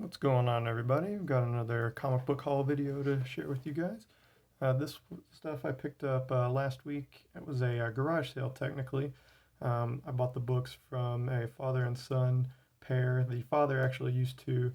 What's going on, everybody? We've got another comic book haul video to share with you guys. This stuff I picked up last week. It was a garage sale, technically. I bought the books from a father and son pair. The father actually used to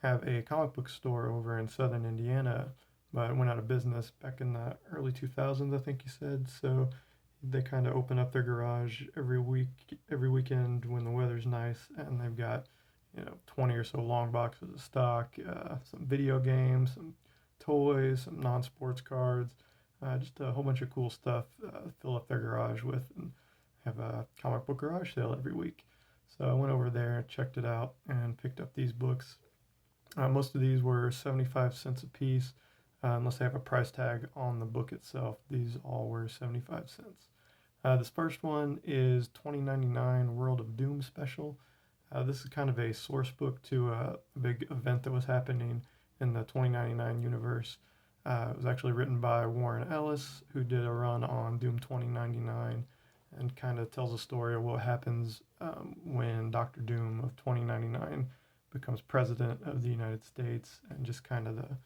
have a comic book store over in southern Indiana, but it went out of business back in the early 2000s, I think he said. So they kind of open up their garage every weekend when the weather's nice, and they've got 20 or so long boxes of stock, some video games, some toys, some non-sports cards, just a whole bunch of cool stuff to fill up their garage with, and have a comic book garage sale every week. So I went over there, checked it out, and picked up these books. Most of these were 75 cents a piece, unless they have a price tag on the book itself. These all were 75 cents. This first one is 2099 World of Doom Special. This is kind of a source book to a big event that was happening in the 2099 universe. It was actually written by Warren Ellis, who did a run on Doom 2099, and kind of tells a story of what happens when Doctor Doom of 2099 becomes president of the United States, and just kind of the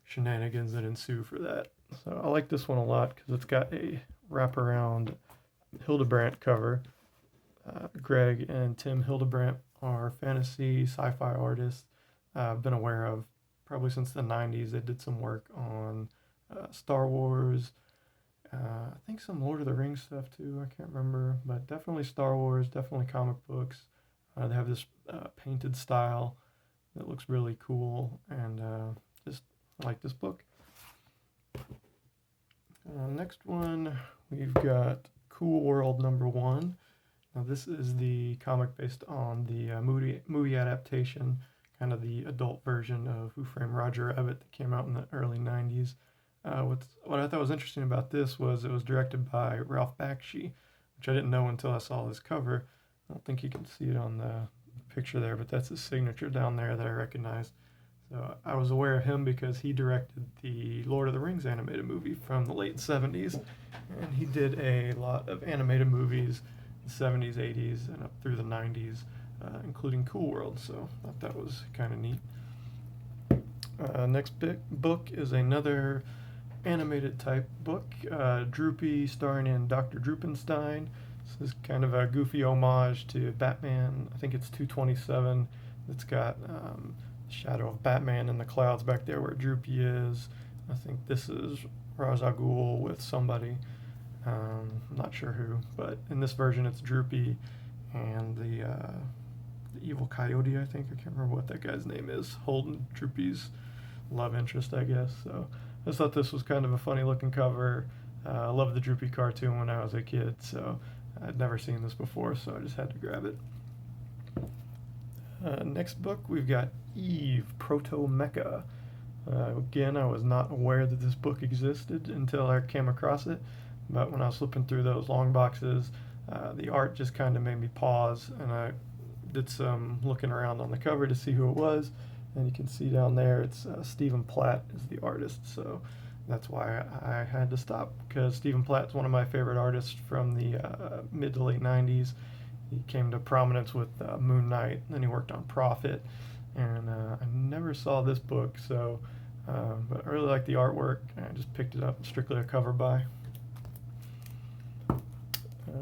shenanigans that ensue for that. So I like this one a lot because it's got a wraparound Hildebrandt cover. Greg and Tim Hildebrandt are fantasy sci-fi artists I've been aware of probably since the 90s. They did some work on Star Wars, I think some Lord of the Rings stuff too, I can't remember, but definitely Star Wars, definitely comic books. They have this painted style that looks really cool, and just like this book. Next one, we've got Cool World #1. Now, this is the comic based on the movie adaptation, kind of the adult version of Who Framed Roger Rabbit that came out in the early 90s. What I thought was interesting about this was it was directed by Ralph Bakshi, which I didn't know until I saw this cover. I don't think you can see it on the picture there, but that's his signature down there that I recognized. So I was aware of him because he directed the Lord of the Rings animated movie from the late 70s, and he did a lot of animated movies 70s, 80s, and up through the 90s, including Cool World, so I thought that was kind of neat. Next book is another animated type book, Droopy, starring in Dr. Droopenstein. This is kind of a goofy homage to Batman. I think it's 227. It's got the shadow of Batman in the clouds back there where Droopy is. I think this is Ra's al Ghul with somebody. I'm not sure who, but in this version it's Droopy and the evil coyote, I think. I can't remember what that guy's name is. Holding Droopy's love interest, I guess. So I just thought this was kind of a funny looking cover. I loved the Droopy cartoon when I was a kid, so I'd never seen this before, so I just had to grab it. Next book, we've got Eve, Proto Mecha. Again, I was not aware that this book existed until I came across it. But when I was flipping through those long boxes, the art just kind of made me pause, and I did some looking around on the cover to see who it was, and you can see down there it's Stephen Platt is the artist, so that's why I had to stop, because Stephen Platt's one of my favorite artists from the mid to late 90s. He came to prominence with Moon Knight, then he worked on Prophet, and I never saw this book, so but I really like the artwork, and I just picked it up, strictly a cover buy.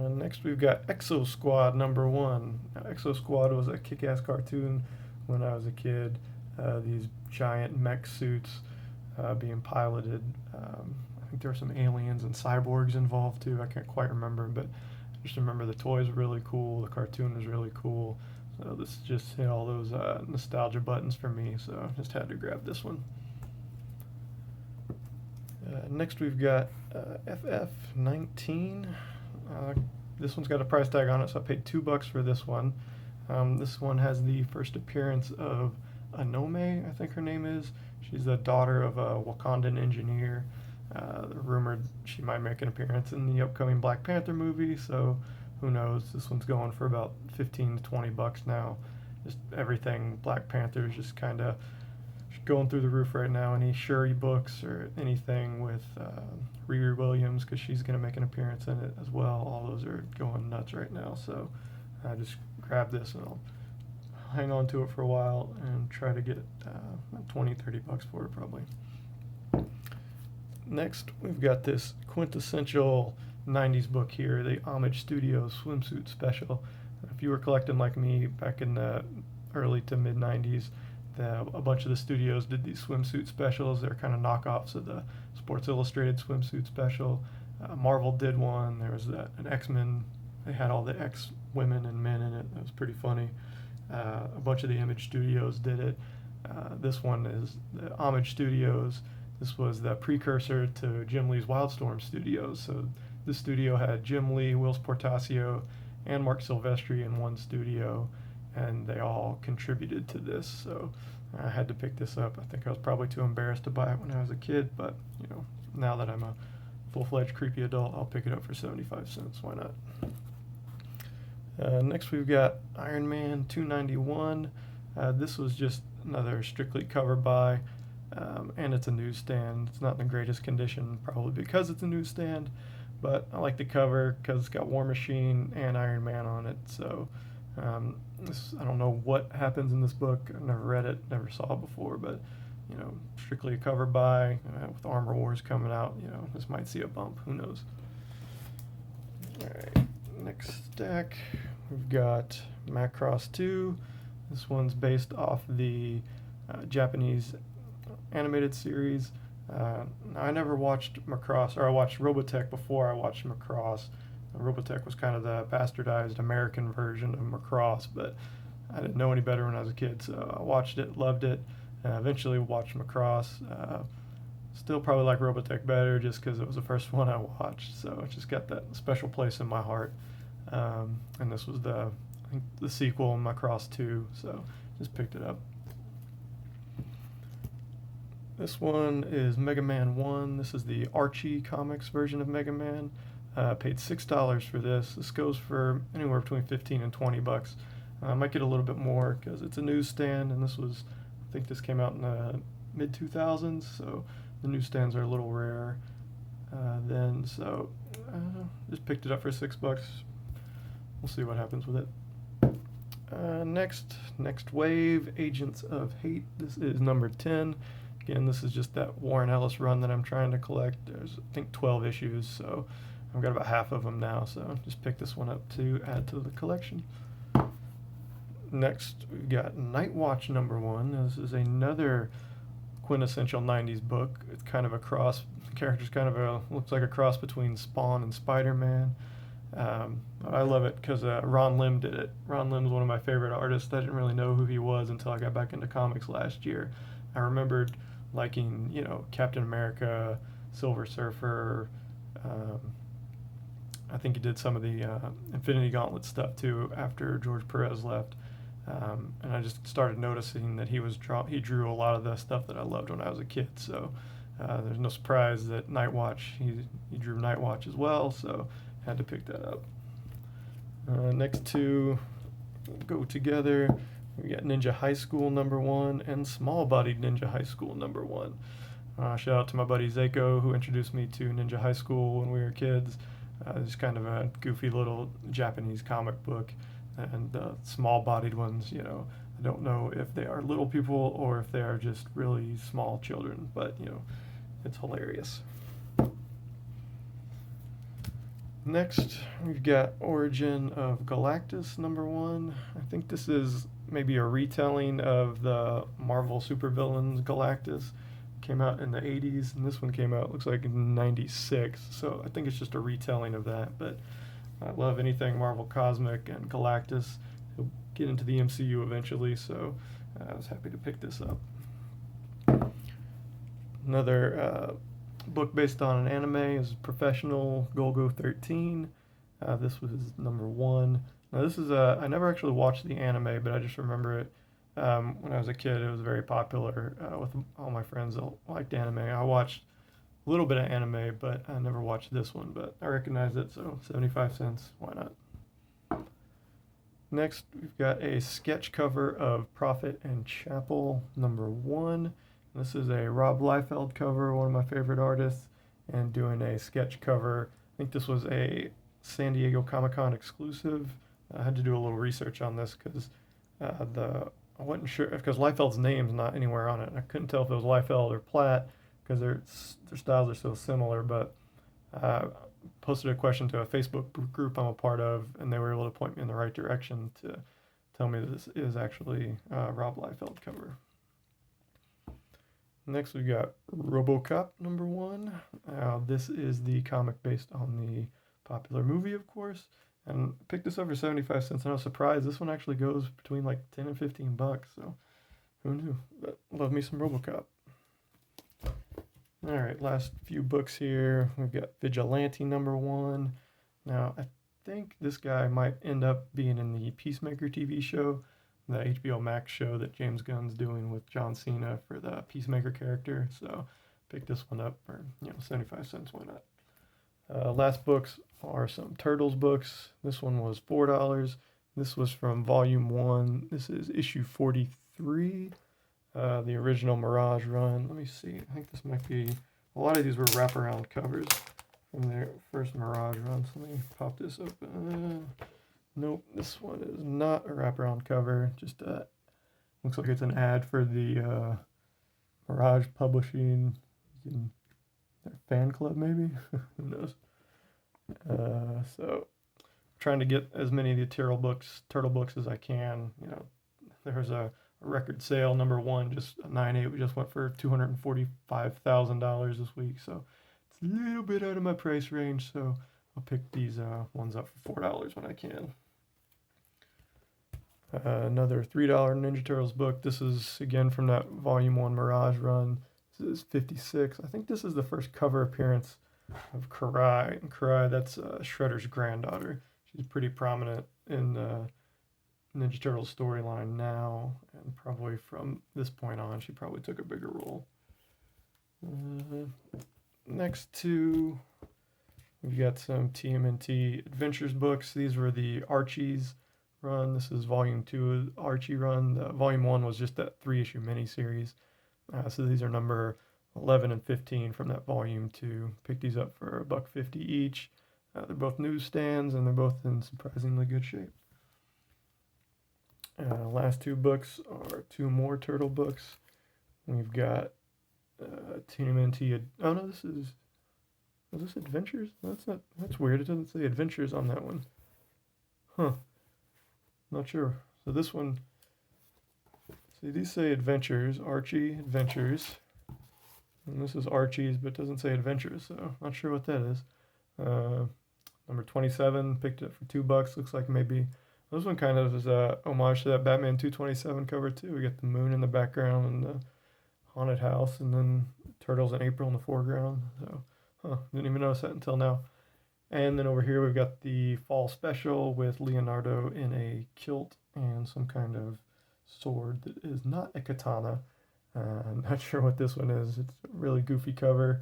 Next we've got Exo Squad #1. Now, Exo Squad was a kick-ass cartoon when I was a kid. These giant mech suits being piloted. I think there were some aliens and cyborgs involved too. I can't quite remember, but I just remember the toys were really cool. The cartoon was really cool. So this just hit all those nostalgia buttons for me, so I just had to grab this one. Next we've got FF19. This one's got a price tag on it, so I paid $2 for this one. This one has the first appearance of Anome, I think her name is. She's the daughter of a Wakandan engineer. Rumored she might make an appearance in the upcoming Black Panther movie, so who knows. This one's going for about $15 to $20 now. Just everything Black Panther is just kind of going through the roof right now. Any Shuri books or anything with Riri Williams, because she's going to make an appearance in it as well. All those are going nuts right now, so I just grabbed this and I'll hang on to it for a while and try to get 20-30 bucks for it probably. Next, we've got this quintessential 90s book here, the Homage Studios Swimsuit Special. If you were collecting like me back in the early to mid 90s, a bunch of the studios did these swimsuit specials. They're kind of knockoffs of the Sports Illustrated swimsuit special. Marvel did one. There was an X-Men. They had all the X-women and men in it. It was pretty funny. A bunch of the Image Studios did it. This one is the Homage Studios. This was the precursor to Jim Lee's Wildstorm Studios. So this studio had Jim Lee, Whilce Portacio, and Mark Silvestri in one studio, and they all contributed to this. So I had to pick this up. I think I was probably too embarrassed to buy it when I was a kid, but now that I'm a full-fledged creepy adult, I'll pick it up for 75 cents. Why not? Next we've got Iron Man 291. This was just another strictly cover buy, and it's a newsstand. It's not in the greatest condition, probably because it's a newsstand, but I like the cover because it's got War Machine and Iron Man on it. So I don't know what happens in this book. I've never read it, never saw it before, but strictly a cover buy. With Armor Wars coming out, this might see a bump. Who knows? All right, next stack, we've got Macross 2. This one's based off the Japanese animated series. I never watched Macross, or I watched Robotech before I watched Macross. Robotech was kind of the bastardized American version of Macross, but I didn't know any better when I was a kid, so I watched it, loved it. Eventually watched Macross. Still probably like Robotech better just because it was the first one I watched, so it just got that special place in my heart. And this was I think the sequel, Macross 2, so just picked it up. This one is Mega Man 1. This is the Archie Comics version of Mega Man. Paid $6 for this. This goes for anywhere between 15 and 20 bucks. I might get a little bit more because it's a newsstand, and I think this came out in the mid 2000s, so the newsstands are a little rare. Just picked it up for $6. We'll see what happens with it. Next wave, Agents of Hate. This is number 10. Again, this is just that Warren Ellis run that I'm trying to collect. There's, I think, 12 issues, so I've got about half of them now, so just pick this one up to add to the collection. Next, we've got Night Watch number 1. This is another quintessential 90s book. It's kind of a cross, the character's looks like a cross between Spawn and Spider-Man. But I love it because Ron Lim did it. Ron Lim's one of my favorite artists. I didn't really know who he was until I got back into comics last year. I remembered liking, Captain America, Silver Surfer. I think he did some of the Infinity Gauntlet stuff too after George Perez left. And I just started noticing that he drew a lot of the stuff that I loved when I was a kid. So there's no surprise that Night Watch, he drew Night Watch as well. So had to pick that up. Next two go together. We got Ninja High School number 1 and Small Bodied Ninja High School number 1. Shout out to my buddy Zako, who introduced me to Ninja High School when we were kids. It's kind of a goofy little Japanese comic book. And the small-bodied ones, I don't know if they are little people or if they are just really small children, but, it's hilarious. Next, we've got Origin of Galactus number 1. I think this is maybe a retelling of the Marvel supervillains Galactus. Came out in the 80s, and this one came out, looks like in 96, so I think it's just a retelling of that, but I love anything Marvel Cosmic and Galactus. He'll get into the MCU eventually, so I was happy to pick this up. Another book based on an anime is Professional Golgo 13. This was number 1. Now this is I never actually watched the anime, but I just remember it. When I was a kid, it was very popular with all my friends that liked anime. I watched a little bit of anime, but I never watched this one, but I recognize it, so 75 cents, why not? Next, we've got a sketch cover of Prophet and Chapel number 1. This is a Rob Liefeld cover, one of my favorite artists, and doing a sketch cover. I think this was a San Diego Comic-Con exclusive. I had to do a little research on this because I wasn't sure because Liefeld's name's not anywhere on it. I couldn't tell if it was Liefeld or Platt because their styles are so similar. But posted a question to a Facebook group I'm a part of, and they were able to point me in the right direction to tell me that this is actually Rob Liefeld cover. Next, we got RoboCop #1. This is the comic based on the popular movie, of course. And I picked this up for 75 cents, and I was surprised. This one actually goes between like 10 and 15 bucks, so who knew? But love me some RoboCop. All right, last few books here. We've got Vigilante #1. Now, I think this guy might end up being in the Peacemaker TV show, the HBO Max show that James Gunn's doing with John Cena for the Peacemaker character. So pick this one up for 75 cents. Why not? Last books are some Turtles books. This one was $4. This was from Volume 1. This is issue 43, the original Mirage run. Let me see. I think this might be... A lot of these were wraparound covers from their first Mirage run. So let me pop this open. Nope, this one is not a wraparound cover. Just looks like it's an ad for the Mirage Publishing their fan club, maybe. Who knows? So, trying to get as many of the turtle books as I can. There's a record sale #1, just a 9.8. We just went for $245,000 this week, so it's a little bit out of my price range. So I'll pick these ones up for $4 when I can. Another $3 Ninja Turtles book. This is again from that Volume 1 Mirage run. This is 56. I think this is the first cover appearance of Karai. And Karai, that's Shredder's granddaughter. She's pretty prominent in the Ninja Turtles storyline now, and probably from this point on, she probably took a bigger role. Next two, we've got some TMNT Adventures books. These were the Archie's run. This is Volume 2 Archie run. Volume 1 was just that 3-issue miniseries. So these are number 11 and 15 from that Volume 2. Picked these up for $1.50 each. They're both newsstands, and they're both in surprisingly good shape. Last two books are two more Turtle books. We've got TMNT. Oh no, is this Adventures? That's not. That's weird. It doesn't say Adventures on that one. Huh. Not sure. So this one, see, these say Adventures, Archie Adventures, and this is Archie's, but it doesn't say Adventures, so not sure what that is. Number 27, picked it up for $2. Looks like maybe this one kind of is a homage to that Batman 227 cover too. We got the moon in the background and the haunted house, and then Turtles in April in the foreground. So, didn't even notice that until now. And then over here we've got the fall special with Leonardo in a kilt and some kind of sword that is not a katana. I'm not sure what this one is. It's a really goofy cover.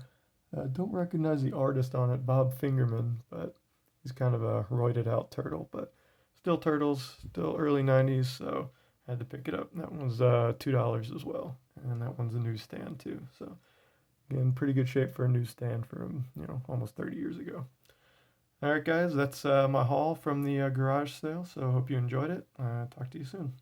Don't recognize the artist on it, Bob Fingerman, but he's kind of a roided out turtle. But still Turtles, still early 90s, so I had to pick it up. That one's $2 as well, and that one's a newsstand too. So again, pretty good shape for a newsstand from almost 30 years ago. All right, guys, that's my haul from the garage sale, so I hope you enjoyed it. Talk to you soon.